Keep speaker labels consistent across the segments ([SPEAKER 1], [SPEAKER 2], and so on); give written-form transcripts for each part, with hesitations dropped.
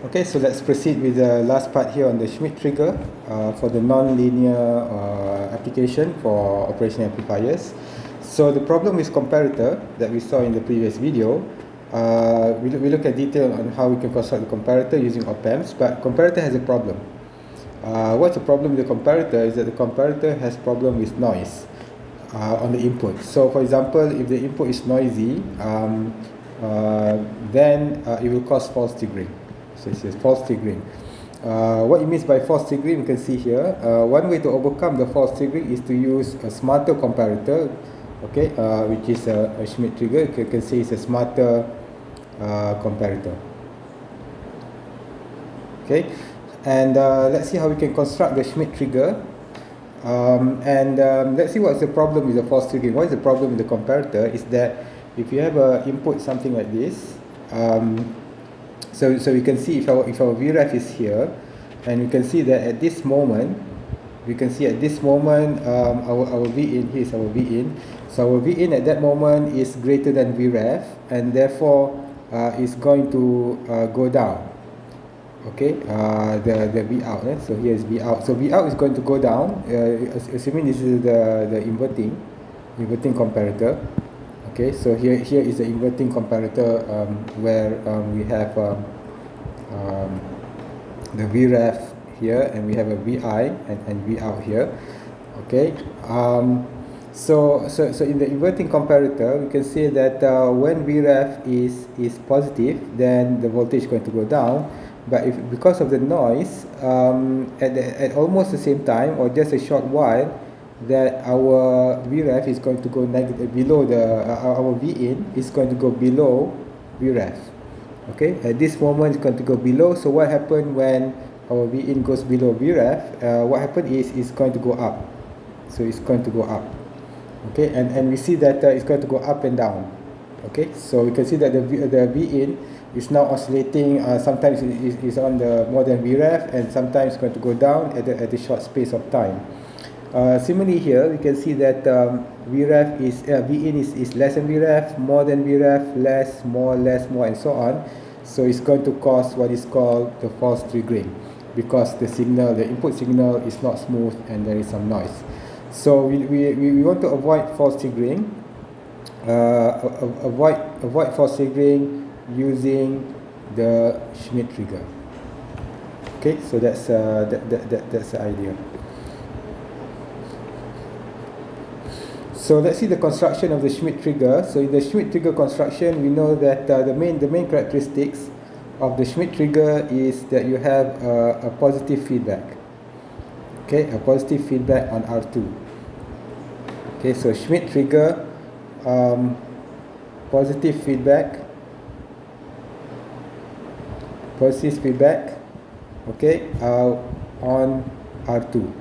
[SPEAKER 1] Okay, so let's proceed with the last part here on the Schmitt trigger for the non-linear application for operation amplifiers. So the problem with comparator that we saw in the previous video, we look at detail on how we can construct the comparator using op-amps, but comparator has a problem. What's the problem with the comparator is that the comparator has problem with noise on the input. So for example, if the input is noisy, then it will cause false triggering. So it says false triggering. What it means by false triggering, you can see here. One way to overcome the false triggering is to use a smarter comparator, okay, which is a Schmitt trigger. You can see it's a smarter comparator. Okay, and let's see how we can construct the Schmitt trigger. Let's see what's the problem with the false triggering. What is the problem with the comparator is that if you have an input something like this, so we can see if our VREF is here, and we can see that at this moment, our V in here is our V in. So our V in at that moment is greater than VREF, and therefore is going to go down. Okay, the V out. So here is V out. So V out is going to go down, assuming this is the inverting comparator. Okay, so here is the inverting comparator where we have the VREF here, and we have a VI and V out here. Okay, so in the inverting comparator, we can say that when VREF is positive, then the voltage is going to go down. But because of the noise, at almost the same time or just a short while, that our VREF is going to go negative below our V in is going to go below VREF. Okay, at this moment it's going to go below. So what happened when our V in goes below VREF? What happened is it's going to go up. So it's going to go up. Okay, and we see that it's going to go up and down. Okay, so we can see that the V in is now oscillating. Sometimes it's on the more than VREF, and sometimes it's going to go down at a short space of time. Similarly here, we can see that VREF is V in is less than VREF, more than VREF, less, more, and so on. So it's going to cause what is called the false triggering, because the input signal is not smooth and there is some noise. So we want to avoid false triggering. Avoid false triggering using the Schmitt trigger. Okay, so that's the idea. So let's see the construction of the Schmitt trigger. So in the Schmitt trigger construction, we know that the main characteristics of the Schmitt trigger is that you have a positive feedback. Okay, a positive feedback on R2. Okay, so Schmitt trigger, positive feedback, okay, on R2.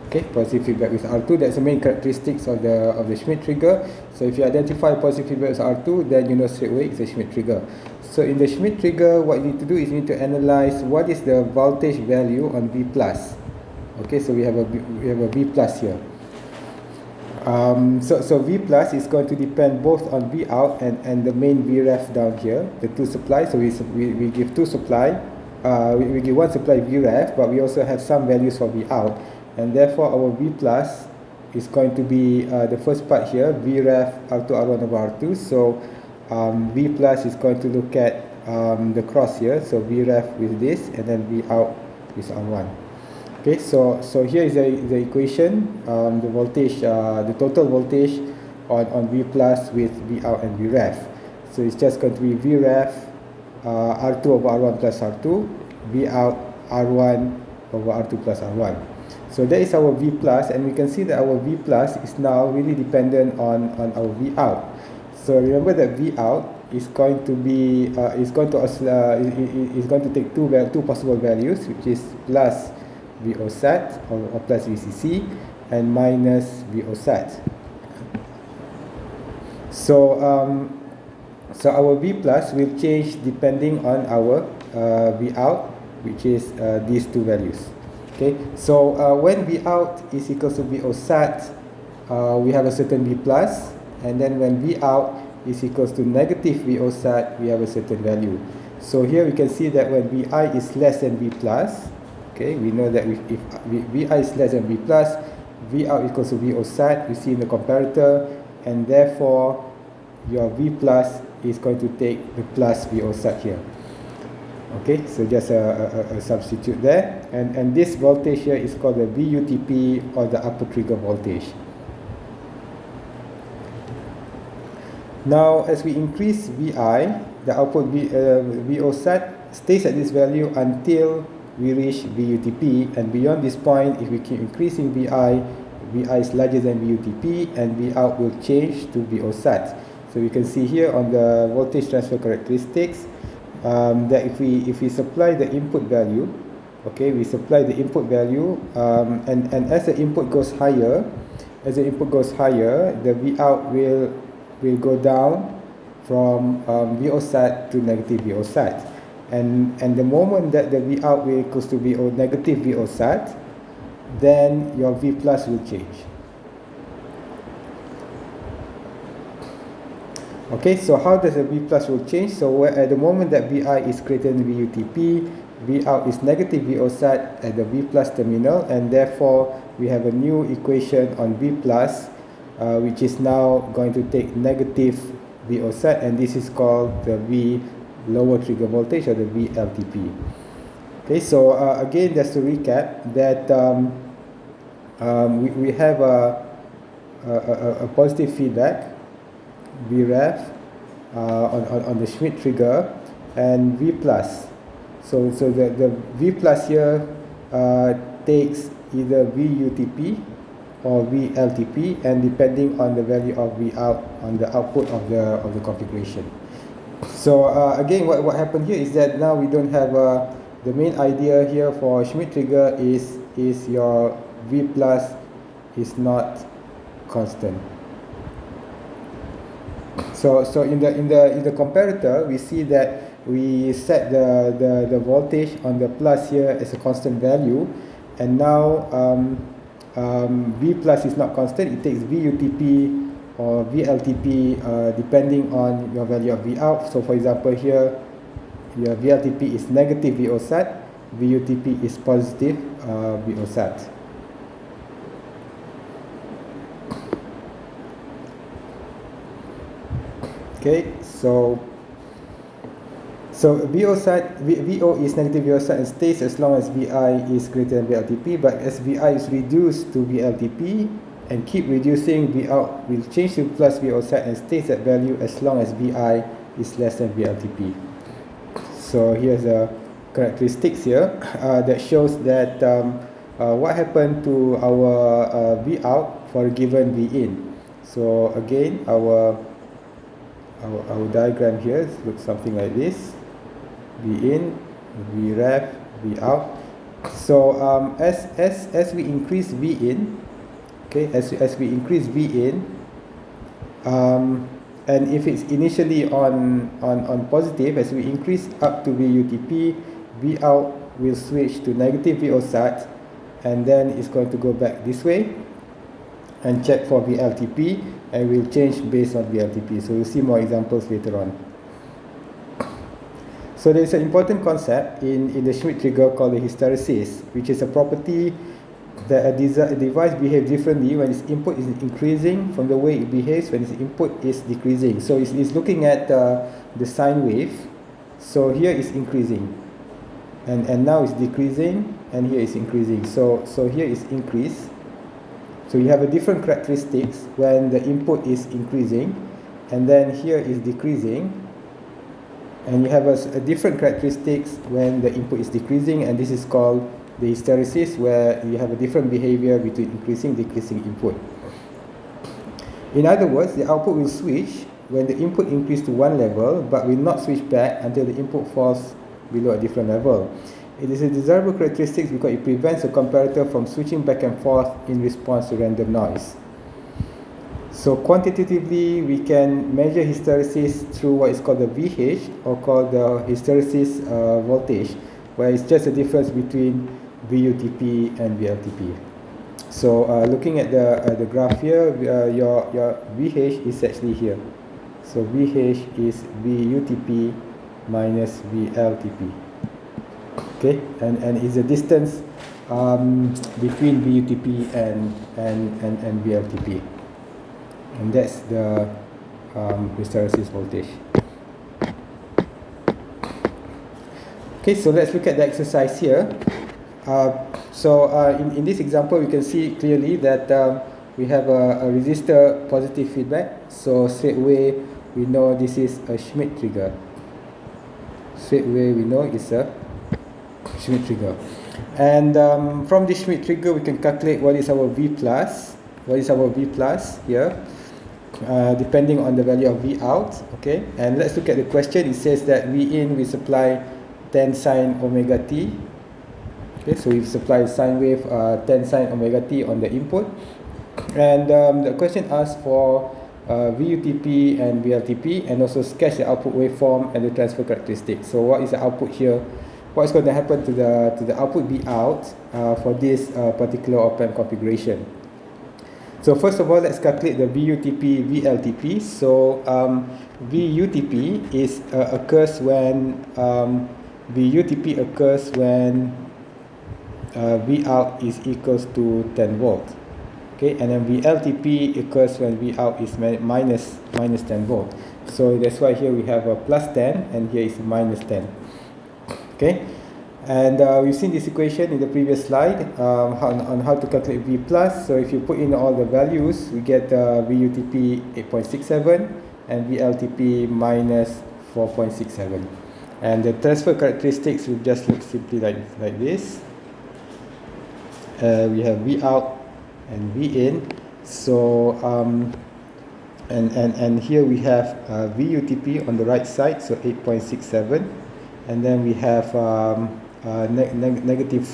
[SPEAKER 1] Okay, positive feedback with R2. That's the main characteristics of the Schmitt trigger. So if you identify positive feedback with R2, then you know straight away it's a Schmitt trigger. So in the Schmitt trigger, what you need to do is you need to analyze what is the voltage value on V plus. Okay, so we have a V plus here. So V plus is going to depend both on V out and the main VREF down here, the two supplies. So we give two supply. We give one supply VREF, but we also have some values for V out. And therefore our V plus is going to be the first part here, VREF R2 R1 over R2. So V plus is going to look at the cross here, so VREF with this, and then V out is R1. Okay, so here is the equation, the voltage, the total voltage on V plus with V out and VREF. So it's just going to be VREF R2 over R1 plus R2, V out R1 over R2 plus R1. So that is our V plus, and we can see that our V plus is now really dependent on our V out. So remember that V out is going to be is going to take two possible values, which is plus VO sat or plus VCC and minus VO sat. So our V plus will change depending on our V out, which is these two values. Okay, so when V out is equals to VO sat, we have a certain V plus, and then when V out is equals to negative VO sat, we have a certain value. So here we can see that when Vi is less than V plus, okay, we know that if Vi is less than V plus, V out equals to V sat, we see in the comparator, and therefore your V plus is going to take the plus V sat here. Okay, so just a substitute there, and this voltage here is called the VUTP, or the upper trigger voltage. Now, as we increase Vi, the output VO sat stays at this value until we reach VUTP, and beyond this point, if we keep increasing Vi is larger than VUTP, and V out will change to VO sat. So you can see here on the voltage transfer characteristics that if we supply the input value, okay, we supply the input value, and as the input goes higher, the V out will go down from VO sat to negative VO sat, and the moment that the V out will equals to negative VO sat, then your V plus will change. Okay, so how does the V plus will change? So at the moment that Vi is greater than VUTP, V out is negative VO sat at the V plus terminal, and therefore we have a new equation on V plus, which is now going to take negative VO sat, and this is called the V lower trigger voltage, or the VLTP. Okay, so again, just to recap, that we have a positive feedback, Vref, on the Schmitt trigger, and V plus. So the V plus here takes either VUTP or VLTP, and depending on the value of V out on the output of the configuration. So again, what happened here is that now we don't have the main idea here for Schmitt trigger is your V plus is not constant. So in the comparator, we see that we set the voltage on the plus here as a constant value, and now V plus is not constant. It takes VUTP or VLTP depending on your value of V out. So for example here, your VLTP is negative VO sat, VUTP is positive VO sat. Okay, so VO is negative VO sat and stays as long as Vi is greater than VLTP, but as Vi is reduced to VLTP and keep reducing, V out will change to plus VO sat and stays at value as long as Vi is less than VLTP. So here's the characteristics here that shows that what happened to our V out for a given V in. So again, our diagram here looks something like this: V in, V ref, V out. So as we increase V in, okay, as we increase V in, and if it's initially on positive, as we increase up to VUTP, V out will switch to negative VO sat, and then it's going to go back this way and check for VLTP, and will change based on VLTP. So we'll see more examples later on. So there's an important concept in the Schmitt trigger called the hysteresis, which is a property that a device behaves differently when its input is increasing from the way it behaves when its input is decreasing. So it's looking at the sine wave. So here it's increasing, and now it's decreasing, and here it's increasing. So here is increase. So you have a different characteristics when the input is increasing, and then here is decreasing, and you have a different characteristics when the input is decreasing, and this is called the hysteresis, where you have a different behavior between increasing and decreasing input. In other words, the output will switch when the input increases to one level, but will not switch back until the input falls below a different level. It is a desirable characteristic because it prevents a comparator from switching back and forth in response to random noise. So quantitatively, we can measure hysteresis through what is called the VH, or called the hysteresis voltage, where it's just a difference between VUTP and VLTP. So looking at the graph here, your VH is actually here. So VH is VUTP minus VLTP. Okay, and is the distance between VUTP and VLTP, and that's the hysteresis voltage. Okay, so let's look at the exercise here. In this example, we can see clearly that we have a resistor positive feedback. So straight away we know this is a Schmitt trigger. Straight away we know it's a Schmitt trigger. And from this Schmitt trigger, we can calculate what is our V plus. What is our V plus here? Depending on the value of V out. Okay, and let's look at the question. It says that V in we supply 10 sine omega t. Okay, so we supply sine wave 10 sine omega t on the input, and the question asks for VUTP and VLTP, and also sketch the output waveform and the transfer characteristics. So what is the output here? What is going to happen to the output V out for this particular op-amp configuration? So first of all, let's calculate the VUTP VLTP. So VUTP is occurs when VUTP occurs when V out is equals to 10 volt. Okay, and then VLTP occurs when V out is minus 10 volt. So that's why here we have a plus 10 and here is minus 10. Okay, and we've seen this equation in the previous slide on how to calculate V plus. So if you put in all the values, we get VUTP 8.67 and VLTP minus 4.67. And the transfer characteristics will just look simply like this. We have V out and V in. So and here we have VUTP on the right side, so 8.67, and then we have negative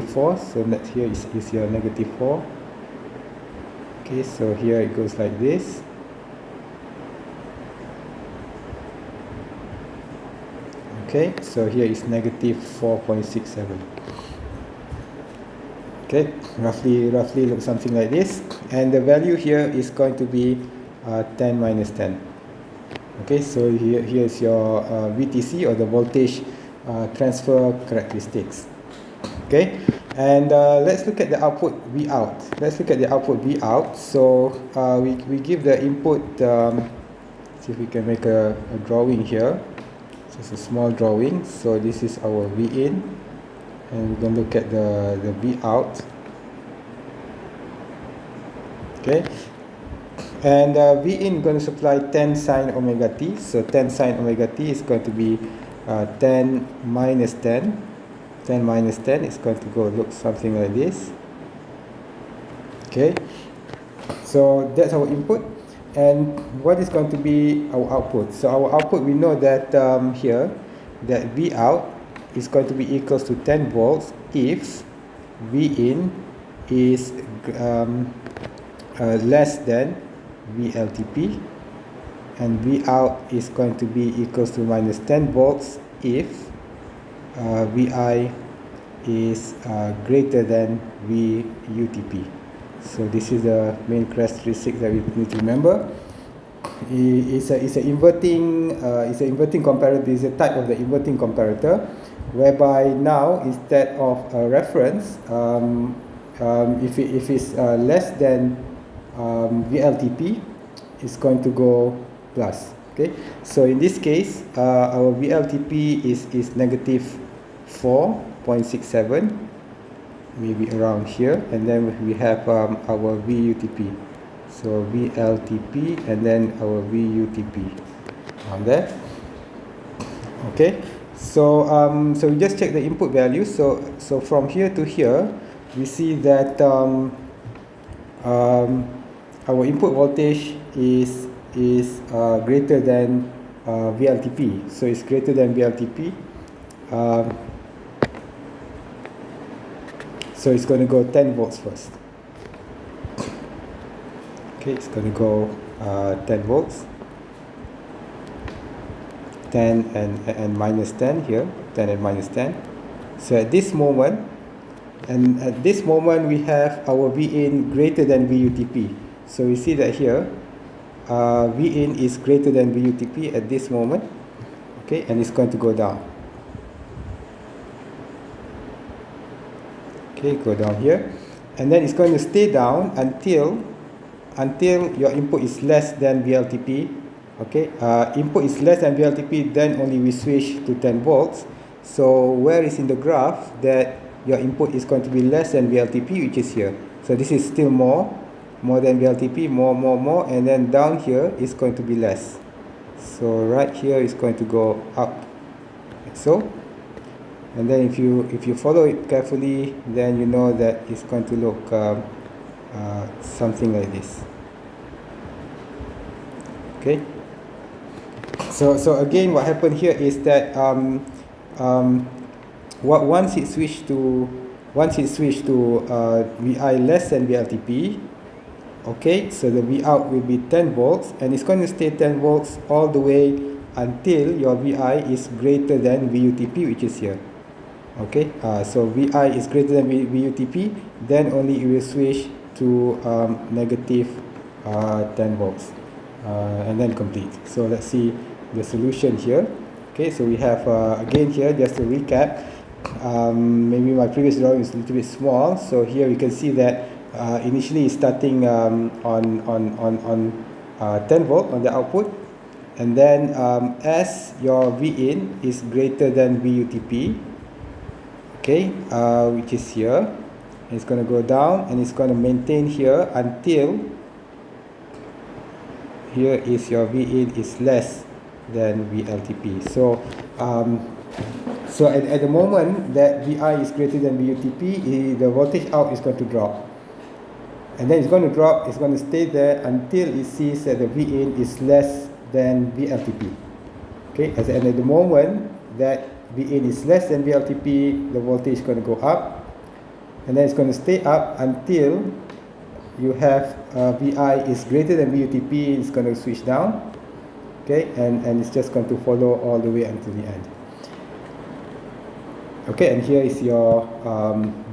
[SPEAKER 1] 4. So that here is your negative 4. Okay, so here it goes like this. Okay, so here is negative 4.67. Okay, roughly looks something like this, and the value here is going to be 10 minus 10. Okay, so here is your VTC, or the voltage transfer characteristics. Okay, and let's look at the output V out. Let's look at the output V out. So we give the input. See if we can make a drawing here. Just a small drawing. So this is our V in, and we're going to look at the V out. Okay, and V in going to supply 10 sine omega t. So 10 sine omega t is going to be 10 minus 10. 10 minus 10 is going to go look something like this. Okay, so that's our input, and what is going to be our output? So our output, we know that here that V out is going to be equals to 10 volts if V in is less than VLTP, and V out is going to be equals to minus 10 volts if VI is greater than VUTP. So this is the main characteristic that we need to remember. It's an inverting comparator. It's a type of the inverting comparator, whereby now instead of a reference, if it's less than VLTP, it's going to go plus. Okay, so in this case, our VLTP is negative 4.67, maybe around here, and then we have our VUTP. So VLTP and then our VUTP on there. Okay, so we just check the input value. So from here to here, we see that our input voltage is greater than VLTP. So it's greater than VLTP. So it's going to go 10 volts first. Okay, it's going to go 10 volts. 10 and minus 10 here. 10 and minus 10. So at this moment, we have our V in greater than VUTP. So we see that here, V in is greater than VUTP at this moment. Okay, and it's going to go down. Okay, go down here, and then it's going to stay down until your input is less than VLTP. Okay, input is less than VLTP, then only we switch to 10 volts. So where is in the graph that your input is going to be less than VLTP, which is here. So this is still more than VLTP, more, and then down here is going to be less. So right here is going to go up, like so. And then if you follow it carefully, then you know that it's going to look something like this. Okay. So again, what happened here is that once it switched to VI less than VLTP, okay, so the V out will be 10 volts, and it's going to stay 10 volts all the way until your VI is greater than VUTP, which is here. Okay, so VI is greater than VUTP, then only it will switch to negative 10 volts, and then complete. So let's see the solution here. Okay, so we have again here, just to recap, maybe my previous drawing is a little bit small, so here we can see that initially it's starting on 10 volt on the output, and then as your Vin is greater than VUTP, okay, which is here, it's going to go down and it's going to maintain here until here is your Vin is less than VLTP. So so at the moment that Vi is greater than VUTP, the voltage out is going to drop, and then it's going to drop, it's going to stay there until it sees that the Vin is less than VLTP. Okay, and at the moment that Vin is less than VLTP, the voltage is going to go up, and then it's going to stay up until you have Vi is greater than VUTP, it's going to switch down. Okay, and it's just going to follow all the way until the end. Okay, and here is your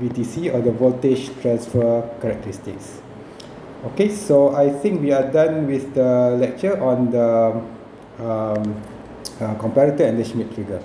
[SPEAKER 1] VTC, or the voltage transfer characteristics. Okay, so I think we are done with the lecture on the comparator and the Schmitt trigger.